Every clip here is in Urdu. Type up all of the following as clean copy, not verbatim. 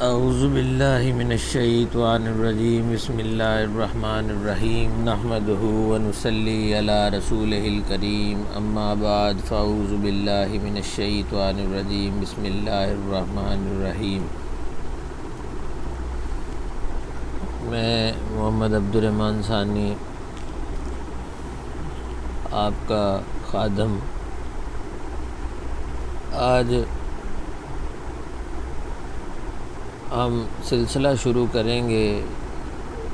اعوذ باللہ من الشیطان الرجیم بسم اللہ الرحمن الرحیم نحمدہ ونصلی علی رسولہ الکریم اما بعد فاعوذ باللہ من الشیطان الرجیم بسم اللہ الرحمن الرحیم۔ میں محمد عبدالرحمن ثانی آپ کا خادم آج ہم سلسلہ شروع کریں گے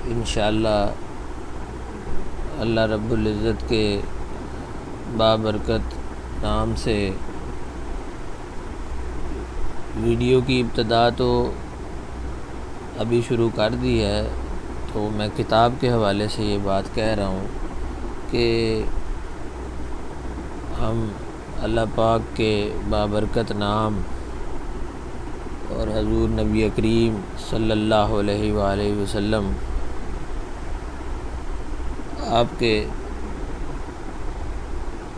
انشاءاللہ اللہ رب العزت کے بابرکت نام سے۔ ویڈیو کی ابتدا تو ابھی شروع کر دی ہے، تو میں کتاب کے حوالے سے یہ بات کہہ رہا ہوں کہ ہم اللہ پاک کے بابرکت نام اور حضور نبی کریم صلی اللہ علیہ وآلہ وسلم آپ کے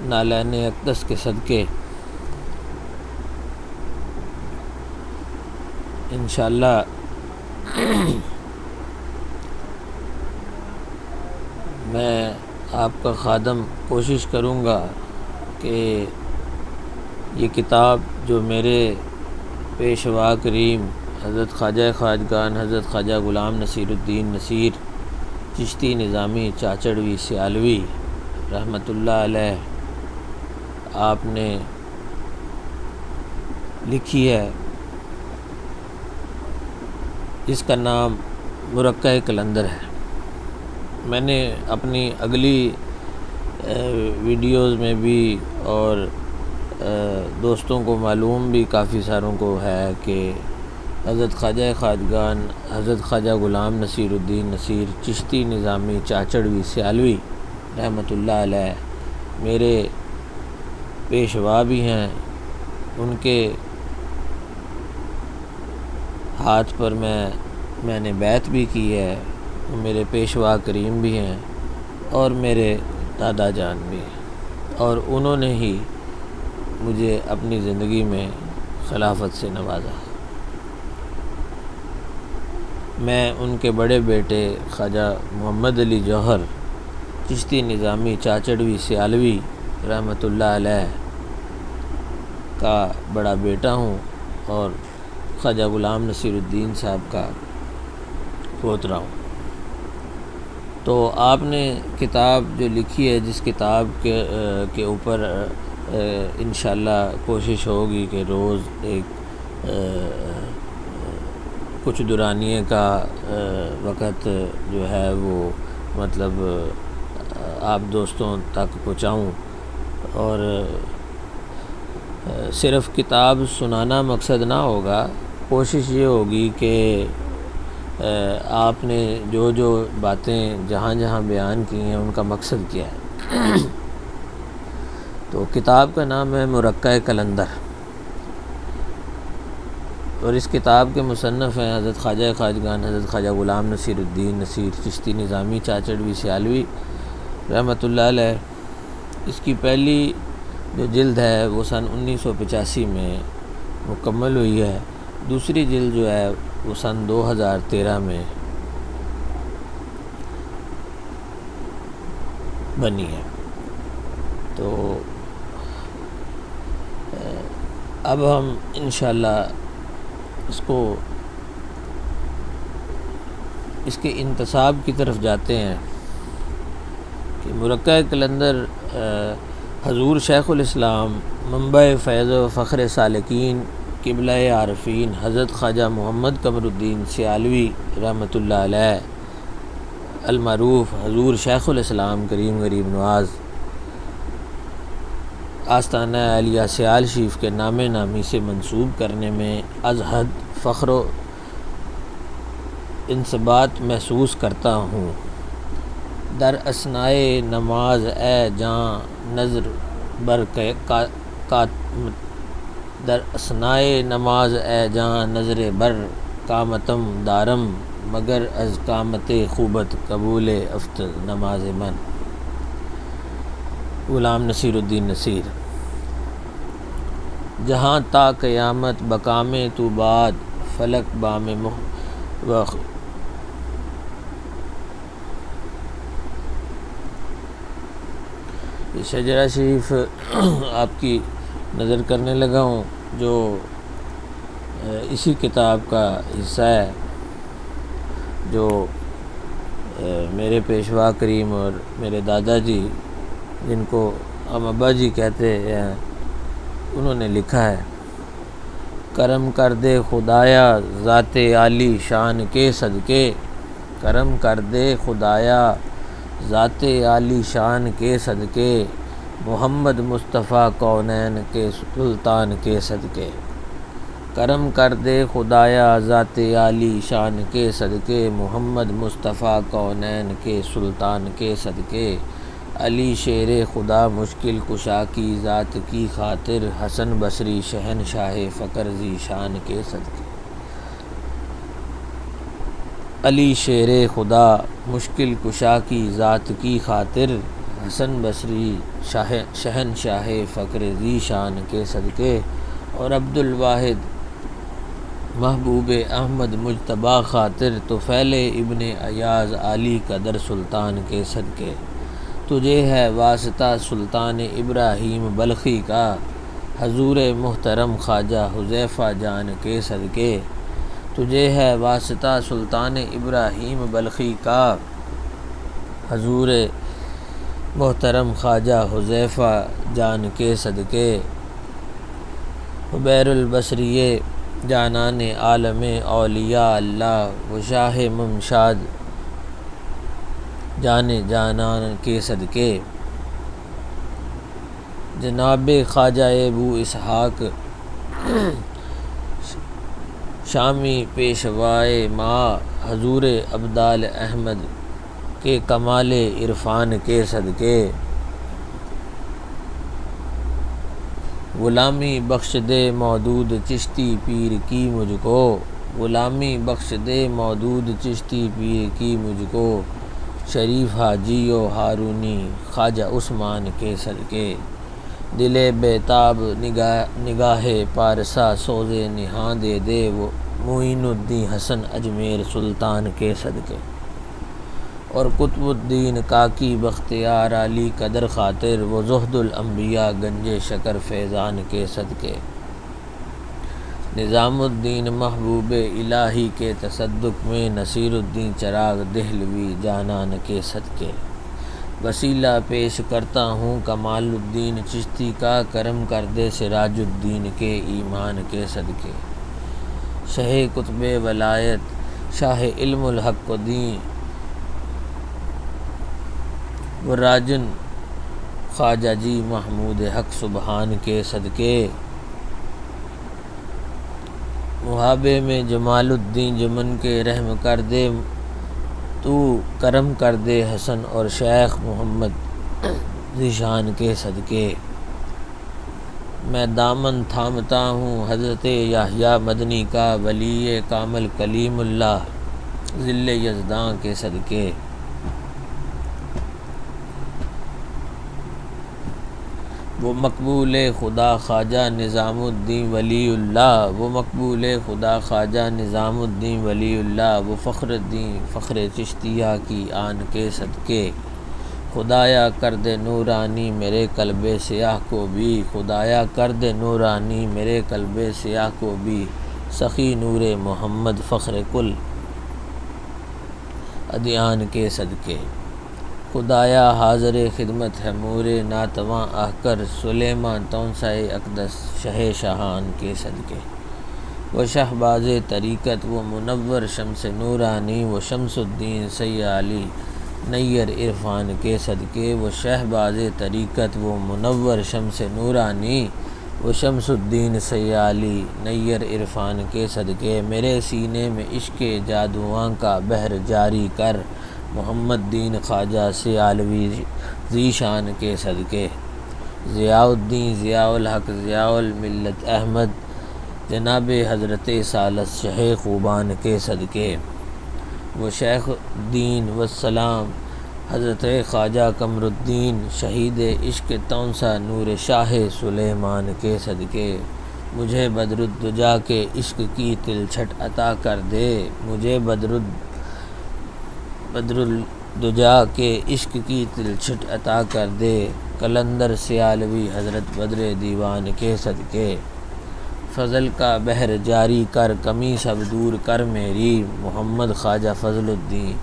نالین اقدس کے صدقے انشاءاللہ میں آپ کا خادم کوشش کروں گا کہ یہ کتاب جو میرے پیشوا کریم حضرت خواجہ خواجگان حضرت خواجہ غلام نصیر الدین نصیر چشتی نظامی چاچڑوی سیالوی رحمۃ اللہ علیہ آپ نے لکھی ہے، اس کا نام مرقع قلندر ہے۔ میں نے اپنی اگلی ویڈیوز میں بھی اور دوستوں کو معلوم بھی کافی ساروں کو ہے کہ حضرت خواجہ خواجگان حضرت خواجہ غلام نصیر الدین نصیر چشتی نظامی چاچڑوی سیالوی رحمۃ اللہ علیہ میرے پیشوا بھی ہیں، ان کے ہاتھ پر میں نے بیعت بھی کی ہے، میرے پیشوا کریم بھی ہیں اور میرے دادا جان بھی ہیں، اور انہوں نے ہی مجھے اپنی زندگی میں خلافت سے نوازا۔ میں ان کے بڑے بیٹے خواجہ محمد علی جوہر چشتی نظامی چاچڑوی سیالوی رحمۃ اللہ علیہ کا بڑا بیٹا ہوں اور خواجہ غلام نصیر الدین صاحب کا پوترا ہوں۔ تو آپ نے کتاب جو لکھی ہے، جس کتاب کے اوپر انشاءاللہ کوشش ہوگی کہ روز ایک کچھ دورانیے کا وقت جو ہے وہ مطلب آپ دوستوں تک پہنچاؤں، اور صرف کتاب سنانا مقصد نہ ہوگا، کوشش یہ ہوگی کہ آپ نے جو باتیں جہاں جہاں بیان کی ہیں ان کا مقصد کیا ہے۔ تو کتاب کا نام ہے مرقع قلندر، اور اس کتاب کے مصنف ہیں حضرت خواجہ خواجگان حضرت خواجہ غلام نصیر الدین نصیر چشتی نظامی چاچڑوی سیالوی رحمۃ اللہ علیہ۔ اس کی پہلی جو جلد ہے وہ سن 1985 میں مکمل ہوئی ہے، دوسری جلد جو ہے وہ سن 2013 میں بنی ہے۔ تو اب ہم انشاءاللہ اس کے انتصاب کی طرف جاتے ہیں کہ مرقع قلندر حضور شیخ الاسلام منبع فیض و فخر سالکین قبلہ عارفین حضرت خواجہ محمد قمر الدین سیالوی رحمۃ اللہ علیہ المعروف حضور شیخ الاسلام کریم غریب نواز آستانہ عالیہ سیال شریف کے نام نامی سے منسوب کرنے میں از حد فخر و انثبات محسوس کرتا ہوں۔ در اثنائے نماز اے جاں نظر بر در اثنائے نماز اے جاں نظر بر قامتم دارم مگر از قامت خوبت قبول افت نماز من۔ غلام نصیر الدین نصیر۔ جہاں تا قیامت بقام تو بعد فلک بام شجرہ شریف آپ کی نظر کرنے لگا ہوں، جو اسی کتاب کا حصہ ہے، جو میرے پیشوا کریم اور میرے دادا جی، جن کو ہم ابا جی کہتے ہیں، انہوں نے لکھا ہے: کرم کر دے خدایا ذات عالی شان کے صدقے، کرم کر دے خدایا ذات عالی شان کے صدقے، محمد مصطفیٰ کونین کے سلطان کے صدقے، کرم کر دے خدایا ذات عالی شان کے صدقے، محمد مصطفیٰ کونین کے سلطان کے صدقے، علی شیر خدا مشکل کشا کی ذات کی خاطر، حسن بصری شہنشاہ فقر ذی شان کے صدقے، علی شیر خدا مشکل کشا کی ذات کی خاطر، حسن بصری شہنشاہ فقر ذی شان کے صدقے، اور عبد الواحد محبوب احمد مجتبیٰ خاطر، طفیل ابن ایاز علی قدر سلطان کے صدقے، تجھے ہے واسطہ سلطان ابراہیم بلخی کا، حضور محترم خواجہ حذیفہ جان کے صدقے، تجھے ہے واسطہ سلطان ابراہیم بلخی کا، حضور محترم خواجہ حذیفہ جان کے صدقے، حبیر البصری جانان عالم اولیاء اللہ و شاہ ممشاد جان جانان کے صدقے، جناب خواجہ ابو اسحاق شامی پیشوائے ما حضور عبدال احمد کے کمال عرفان کے صدقے، غلامی بخش دے مودود چشتی پیر کی مجھ کو، غلامی بخش دے مودود چشتی پیر کی مجھ کو، شریف حاجی و ہارونی خواجہ عثمان کے صدقے، دل بیتاب نگاہ پارسا سوز نہاں دے دے، وہ معین الدین حسن اجمیر سلطان کے صدقے، اور قطب الدین کاکی بختیار علی قدر خاطر، وہ زہد الانبیاء گنج شکر فیضان کے صدقے، نظام الدین محبوب الہی کے تصدق میں، نصیر الدین چراغ دہلوی جانان کے صدقے، وسیلہ پیش کرتا ہوں کمال الدین چشتی کا، کرم کر دے سراج الدین کے ایمان کے صدقے، شہ قطب ولایت شاہ علم الحق دین و راجن خواجہ جی محمود حق سبحان کے صدقے، محابے میں جمال الدین جمن کے رحم کر دے، تو کرم کر دے حسن اور شیخ محمد ذیشان کے صدقے، میں دامن تھامتا ہوں حضرت یحییٰ مدنی کا، ولی کامل کلیم اللہ ذل یزداں کے صدقے، وہ مقبول خدا خواجہ نظام الدین ولی اللہ، وہ مقبول خدا خواجہ نظام الدین ولی اللہ، وہ فخر الدین فخر چشتیہ کی آن کے صدقے، خدایا کر دے نورانی میرے قلب سیاہ کو بھی، خدایا کر دے نورانی میرے قلب سیاہ کو بھی، سخی نور محمد فخر کل ادیان کے صدقے، خدایا حاضر خدمت ہے مور ناتواں آہ کر، سلیمان تونسائے اقدس شہ شاہان کے صدقے، وہ شہباز طریقت وہ منور شمس نورانی، وہ شمس الدین سید علی نیر عرفان کے صدقے، وہ شہباز طریقت وہ منور شمس نورانی، وہ شمس الدین سید علی نیر عرفان کے صدقے، میرے سینے میں عشق جادواں کا بحر جاری کر، محمد دین خواجہ سیالوی ذیشان کے صدقے، ضیاء الدین ضیاء الحق ضیاء الملت احمد جناب حضرت ثالث شہ خوبان کے صدقے، وہ شیخ الدین والسلام حضرت خواجہ قمر الدین شہید عشق تونسا نور شاہ سلیمان کے صدقے، مجھے بدرالدجا کے عشق کی تلچھٹ عطا کر دے، مجھے بدرالدجا کے عشق کی تلچھٹ عطا کر دے، قلندر سیالوی حضرت بدر دیوان کے صدقے، فضل کا بحر جاری کر، کمی سب دور کر میری، محمد خواجہ فضل الدین۔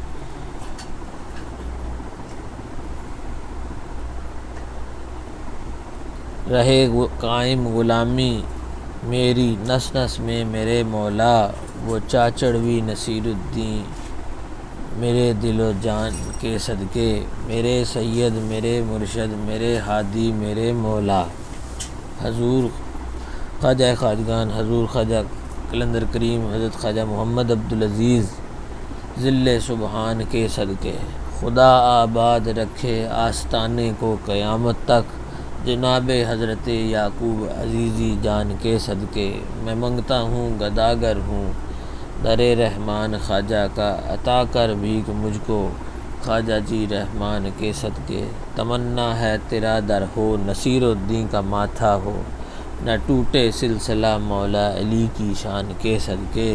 رہے قائم غلامی میری نس نس میں میرے مولا، وہ چاچڑوی نصیر الدین میرے دل و جان کے صدقے، میرے سید میرے مرشد میرے ہادی میرے مولا، حضور خواجہ خواجگان حضور خواجہ قلندر کریم حضرت خواجہ محمد عبدالعزیز ذل سبحان کے صدقے، خدا آباد رکھے آستانے کو قیامت تک، جناب حضرت یعقوب عزیزی جان کے صدقے، میں منگتا ہوں گداگر ہوں در رحمان خواجہ کا، عطا کر بھیک مجھ کو خواجہ جی رحمان کے صدقے، تمنا ہے تیرا در ہو نصیر الدین کا ماتھا ہو، نہ ٹوٹے سلسلہ مولا علی کی شان کے صدقے،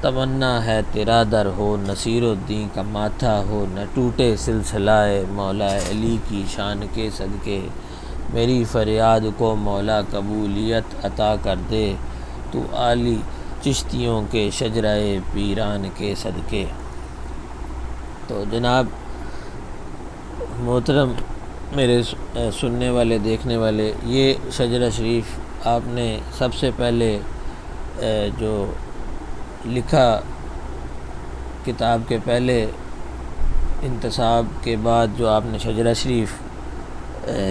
تمنا ہے تیرا در ہو نصیر الدین کا ماتھا ہو، نہ ٹوٹے سلسلہ مولا علی کی شان کے صدقے، میری فریاد کو مولا قبولیت عطا کر دے، تو عالی چشتیوں کے شجرہ پیران کے صدقے۔ تو جناب محترم میرے سننے والے دیکھنے والے، یہ شجرہ شریف آپ نے سب سے پہلے جو لکھا کتاب کے پہلے انتصاب کے بعد جو آپ نے شجرہ شریف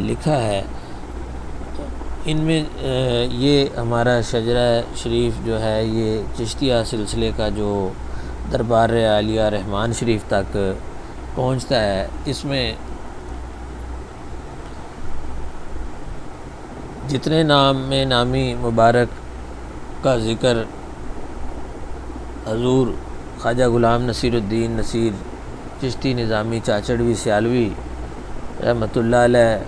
لکھا ہے، ان میں یہ ہمارا شجرہ شریف جو ہے یہ چشتیہ سلسلے کا جو دربار عالیہ رحمان شریف تک پہنچتا ہے، اس میں جتنے نامی مبارک کا ذکر حضور خواجہ غلام نصیر الدین نصیر چشتی نظامی چاچڑوی سیالوی رحمۃ اللہ علیہ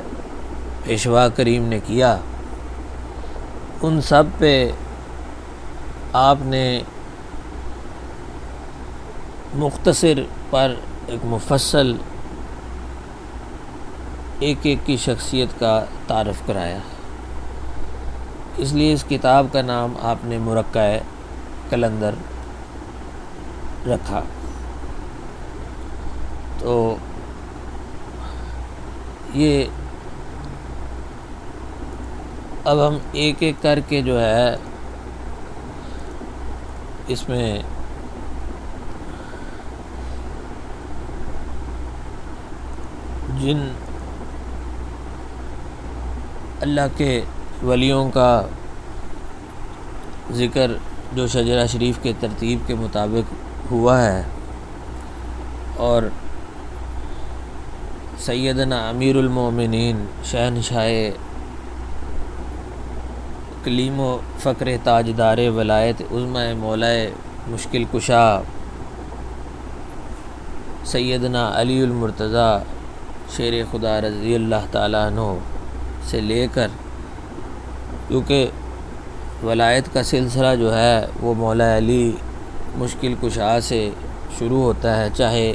پیشوا کریم نے کیا، ان سب پہ آپ نے مختصر پر ایک مفصل ایک کی شخصیت کا تعارف کرایا، اس لیے اس کتاب کا نام آپ نے مرقع قلندر رکھا۔ تو یہ اب ہم ایک ایک کر کے جو ہے اس میں جن اللہ کے ولیوں کا ذکر جو شجرہ شریف کے ترتیب کے مطابق ہوا ہے، اور سیدنا امیر المومنین شہنشاہ کلیم و فقر تاجدار ولایت عظمی مولائے مشکل کشا سیدنا علی المرتضیٰ شیر خدا رضی اللہ تعالیٰ عنہ سے لے کر، کیونکہ ولایت کا سلسلہ جو ہے وہ مولا علی مشکل کشا سے شروع ہوتا ہے، چاہے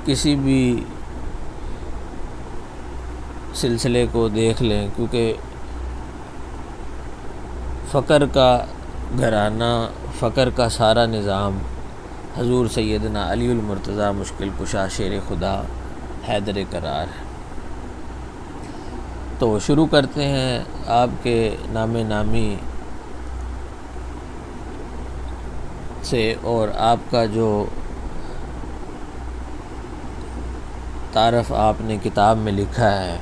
کسی بھی سلسلے کو دیکھ لیں، کیونکہ فقر کا گھرانہ، فقر کا سارا نظام حضور سیدنا علی المرتضیٰ مشکل کشا شیر خدا حیدر قرار ہے۔ تو شروع کرتے ہیں آپ کے نام نامی سے، اور آپ کا جو تعارف آپ نے کتاب میں لکھا ہے،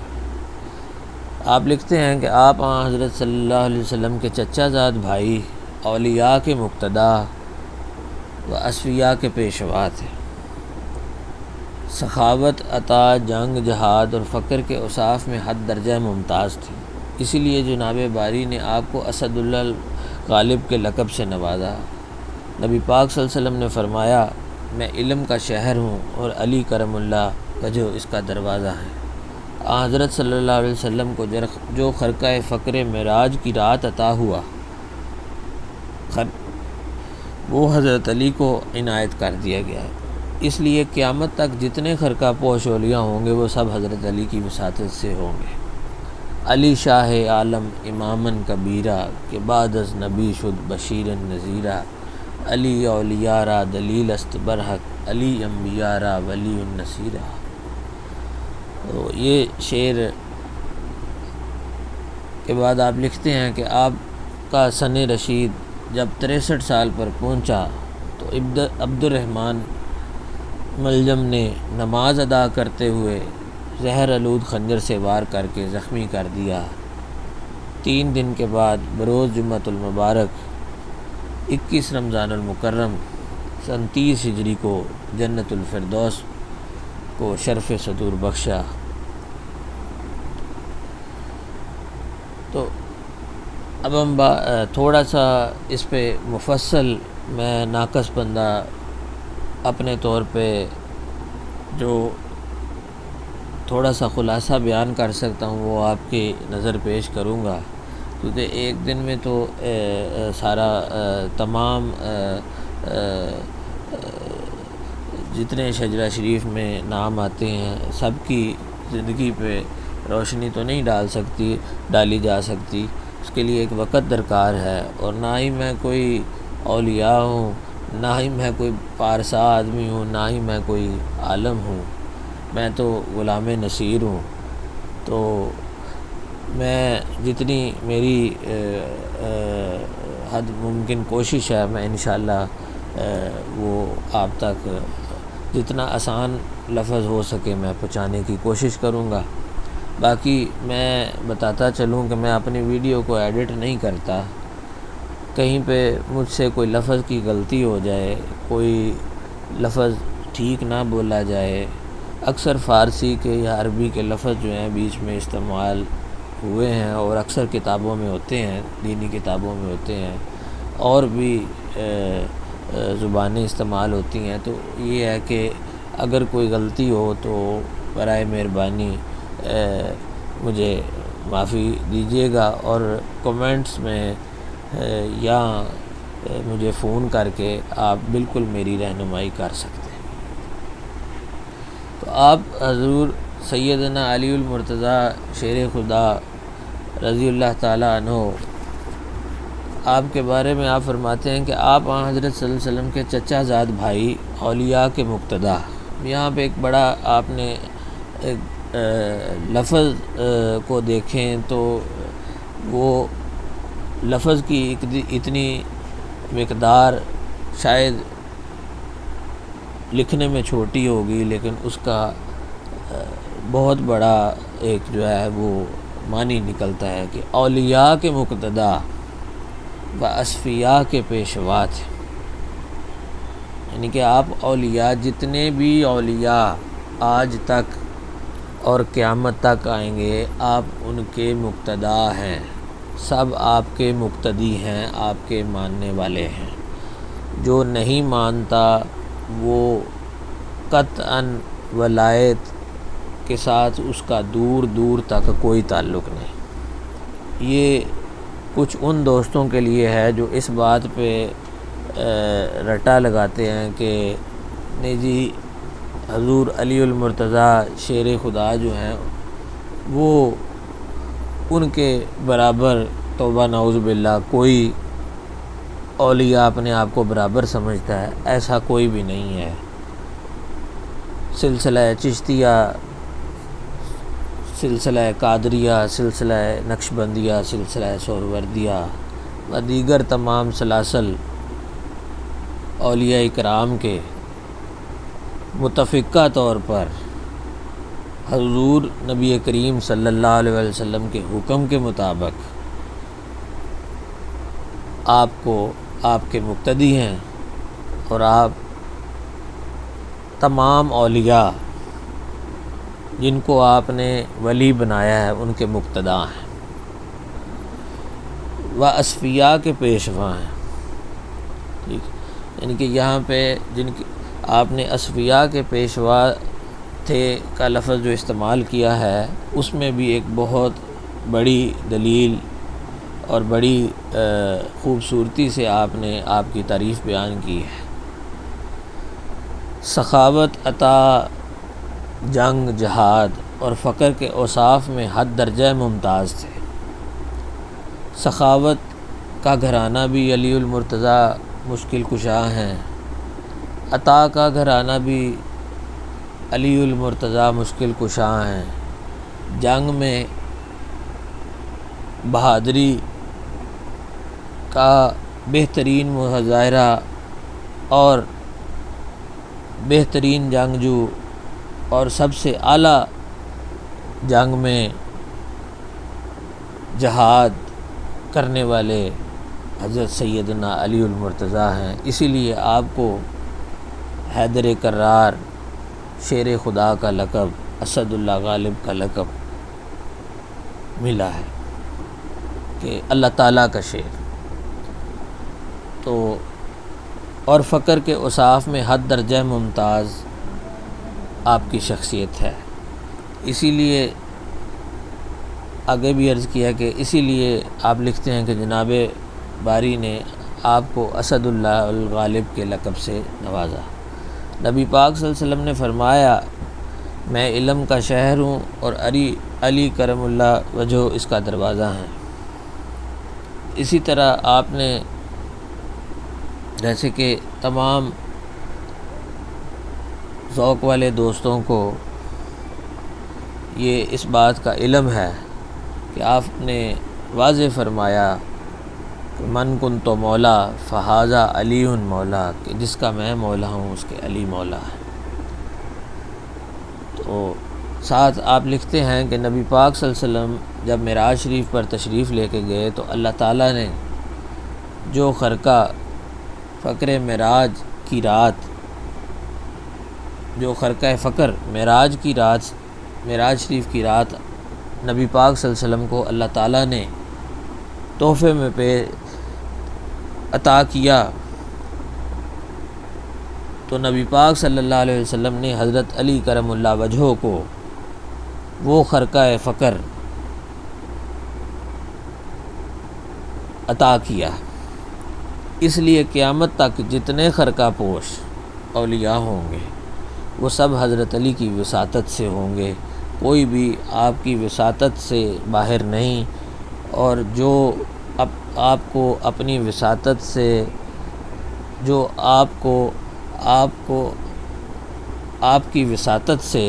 آپ لکھتے ہیں کہ آپ حضرت صلی اللہ علیہ وسلم کے چچا زاد بھائی، اولیاء کے مقتدا و اصفیاء کے پیشوا تھے، سخاوت، عطا، جنگ، جہاد اور فقر کے اوصاف میں حد درجہ ممتاز تھے، اسی لیے جناب باری نے آپ کو اسد اللہ غالب کے لقب سے نوازا۔ نبی پاک صلی اللہ علیہ وسلم نے فرمایا، میں علم کا شہر ہوں اور علی کرم اللہ کا جو اس کا دروازہ ہے۔ حضرت صلی اللہ علیہ وسلم کو جو خرقہ فقر معراج کی رات عطا ہوا، وہ حضرت علی کو عنایت کر دیا گیا ہے۔ اس لیے قیامت تک جتنے خرقہ پوش اولیاء ہوں گے وہ سب حضرت علی کی وساطت سے ہوں گے۔ علی شاہ عالم امامن کبیرہ کہ بعد از نبی شد بشیرن نذیرہ، علی اولیاء را دلیل است برحق، علی انبیاء را ولی النصیرہ۔ تو یہ شعر کے بعد آپ لکھتے ہیں کہ آپ کا سن رشید جب 63 سال پر پہنچا تو عبد الرحمن ملجم نے نماز ادا کرتے ہوئے زہر آلود خنجر سے وار کر کے زخمی کر دیا۔ 3 دن کے بعد بروز جمعۃ المبارک 21 رمضان المکرم سن 30 ہجری کو جنت الفردوس کو شرف صدور بخشا۔ تو اب ہم تھوڑا سا اس پہ مفصل میں ناقص بندہ اپنے طور پہ جو تھوڑا سا خلاصہ بیان کر سکتا ہوں وہ آپ کی نظر پیش کروں گا، کیونکہ ایک دن میں تو سارا تمام جتنے شجرہ شریف میں نام آتے ہیں سب کی زندگی پہ روشنی تو نہیں ڈالی جا سکتی، اس کے لیے ایک وقت درکار ہے، اور نہ ہی میں کوئی اولیاء ہوں، نہ ہی میں کوئی پارسا آدمی ہوں، نہ ہی میں کوئی عالم ہوں، میں تو غلام نصیر ہوں۔ تو میں جتنی میری حد ممکن کوشش ہے میں انشاءاللہ وہ آپ تک جتنا آسان لفظ ہو سکے میں پہنچانے کی کوشش کروں گا۔ باقی میں بتاتا چلوں کہ میں اپنی ویڈیو کو ایڈٹ نہیں کرتا، کہیں پہ مجھ سے کوئی لفظ کی غلطی ہو جائے، کوئی لفظ ٹھیک نہ بولا جائے، اکثر فارسی کے یا عربی کے لفظ جو ہیں بیچ میں استعمال ہوئے ہیں اور اکثر کتابوں میں ہوتے ہیں، دینی کتابوں میں ہوتے ہیں، اور بھی زبانیں استعمال ہوتی ہیں، تو یہ ہے کہ اگر کوئی غلطی ہو تو برائے مہربانی مجھے معافی دیجیے گا، اور کومنٹس میں یا مجھے فون کر کے آپ بالکل میری رہنمائی کر سکتے ہیں۔ تو آپ حضور سیدنا علی المرتضیٰ شیر خدا رضی اللہ تعالیٰ عنہ آپ کے بارے میں آپ فرماتے ہیں کہ آپ حضرت صلی اللہ علیہ وسلم کے چچا زاد بھائی اولیاء کے مقتدا۔ یہاں پہ ایک بڑا آپ نے لفظ کو دیکھیں تو وہ لفظ کی اتنی مقدار شاید لکھنے میں چھوٹی ہوگی، لیکن اس کا بہت بڑا ایک جو ہے وہ معنی نکلتا ہے کہ اولیاء کے مقتدا و اصفیاء کے پیشوا تھے، یعنی کہ آپ اولیاء جتنے بھی اولیاء آج تک اور قیامت تک آئیں گے آپ ان کے مقتدا ہیں، سب آپ کے مقتدی ہیں، آپ کے ماننے والے ہیں۔ جو نہیں مانتا وہ قطعاً ولایت کے ساتھ اس کا دور دور تک کوئی تعلق نہیں۔ یہ کچھ ان دوستوں کے لیے ہے جو اس بات پہ رٹا لگاتے ہیں کہ نہیں جی حضور علی المرتضیٰ شیر خدا جو ہیں وہ ان کے برابر توبہ نعوذ باللہ کوئی اولیاء اپنے آپ کو برابر سمجھتا ہے، ایسا کوئی بھی نہیں ہے۔ سلسلہ چشتیہ، سلسلہ قادریہ، سلسلہ نقشبندیہ، سلسلہ سہروردیہ و دیگر تمام سلاسل اولیاء کرام کے متفقہ طور پر حضور نبی کریم صلی اللہ علیہ وسلم کے حکم کے مطابق آپ کے مقتدی ہیں، اور آپ تمام اولیاء جن کو آپ نے ولی بنایا ہے ان کے مقتدا ہیں و اصفیاء کے پیشوا ہیں۔ ٹھیک، یعنی کہ یہاں پہ جن کی آپ نے اصفیاء کے پیشوا تھے کا لفظ جو استعمال کیا ہے اس میں بھی ایک بہت بڑی دلیل اور بڑی خوبصورتی سے آپ نے آپ کی تعریف بیان کی ہے۔ سخاوت، عطا، جنگ، جہاد اور فقر کے اوصاف میں حد درجہ ممتاز تھے۔ سخاوت کا گھرانہ بھی علی المرتضیٰ مشکل کشا ہیں، عطا کا گھرانہ بھی علی المرتضیٰ مشکل کشا ہیں، جنگ میں بہادری کا بہترین مظاہرہ اور بہترین جنگجو اور سب سے اعلیٰ جنگ میں جہاد کرنے والے حضرت سیدنا علی المرتضیٰ ہیں۔ اسی لیے آپ کو حیدر کرار، شیر خدا کا لقب، اسد اللہ غالب کا لقب ملا ہے کہ اللہ تعالیٰ کا شیر۔ تو اور فقر کے اوصاف میں حد درجہ ممتاز آپ کی شخصیت ہے۔ اسی لیے آگے بھی عرض کیا کہ اسی لیے آپ لکھتے ہیں کہ جناب باری نے آپ کو اسد اللہ الغالب کے لقب سے نوازا۔ نبی پاک صلی اللہ علیہ وسلم نے فرمایا، میں علم کا شہر ہوں اور علی کرم اللہ وجہ اس کا دروازہ ہیں۔ اسی طرح آپ نے جیسے کہ تمام ذوق والے دوستوں کو یہ اس بات کا علم ہے کہ آپ نے واضح فرمایا کہ من کن تو مولا فہذا علی مولا، کہ جس کا میں مولا ہوں اس کے علی مولا ہے۔ تو ساتھ آپ لکھتے ہیں کہ نبی پاک صلی اللہ علیہ وسلم جب معراج شریف پر تشریف لے کے گئے تو اللہ تعالیٰ نے جو خرقہ فقر معراج کی رات، جو خرقہ فقر معراج کی رات، معراج شریف کی رات نبی پاک صلی اللہ علیہ وسلم کو اللہ تعالیٰ نے تحفے میں عطا کیا، تو نبی پاک صلی اللہ علیہ وسلم نے حضرت علی کرم اللہ وجہہ کو وہ خرقہ فقر عطا کیا۔ اس لیے قیامت تک جتنے خرقہ پوش اولیاء ہوں گے وہ سب حضرت علی کی وساطت سے ہوں گے، کوئی بھی آپ کی وساطت سے باہر نہیں، اور جو آپ کو اپنی وساطت سے، جو آپ کی وساطت سے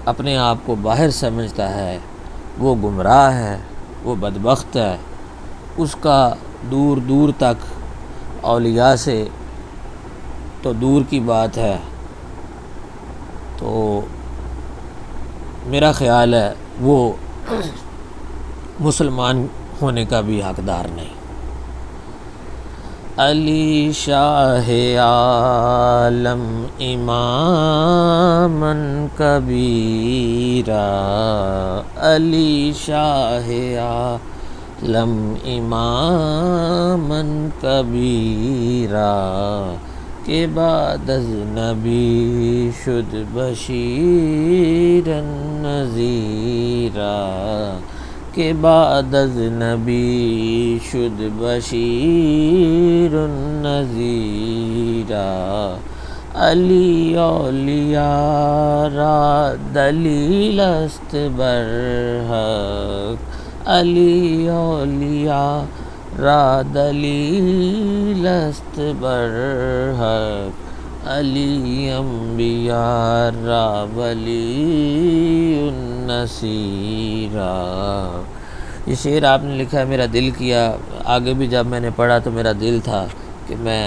اپنے آپ کو باہر سمجھتا ہے وہ گمراہ ہے، وہ بدبخت ہے، اس کا دور دور تک اولیاء سے تو دور کی بات ہے، تو میرا خیال ہے وہ مسلمان ہونے کا بھی حقدار نہیں۔ علی شاہ عالم اماماً کبیرا، علی شاہ عالم اماماً کبیرا، کہ بعد از نبی شد بشیراً نذیرا، کہ بعد از نبی شد بشیراً نذیرا، علی اولیاء را دلیل است برحق، علی اولیاء را دلیل است برحق، علی انبیاء را ولی نصیرا۔ یہ شعر آپ نے لکھا ہے، میرا دل کیا، آگے بھی جب میں نے پڑھا تو میرا دل تھا کہ میں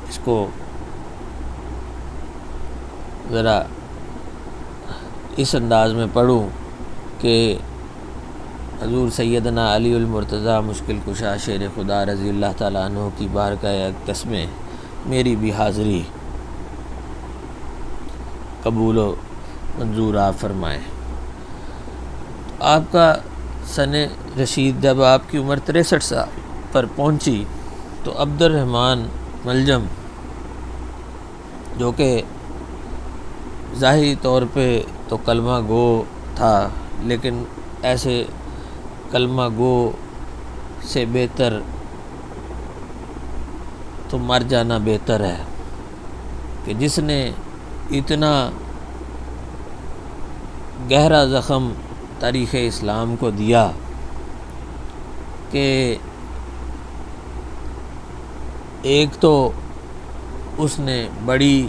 اس کو ذرا اس انداز میں پڑھوں کہ حضور سیدنا علی المرتضیٰ مشکل کشا شیر خدا رضی اللہ تعالیٰ عنہ کی بارگاہ اقدس میں میری بھی حاضری قبول و منظور آپ فرمائیں۔ آپ کا سن رشید جب آپ کی عمر 63 سال پر پہنچی تو عبد الرحمن ملجم، جو کہ ظاہری طور پہ تو کلمہ گو تھا لیکن ایسے کلمہ گو سے بہتر تو مر جانا بہتر ہے، کہ جس نے اتنا گہرا زخم تاریخ اسلام کو دیا کہ ایک تو اس نے بڑی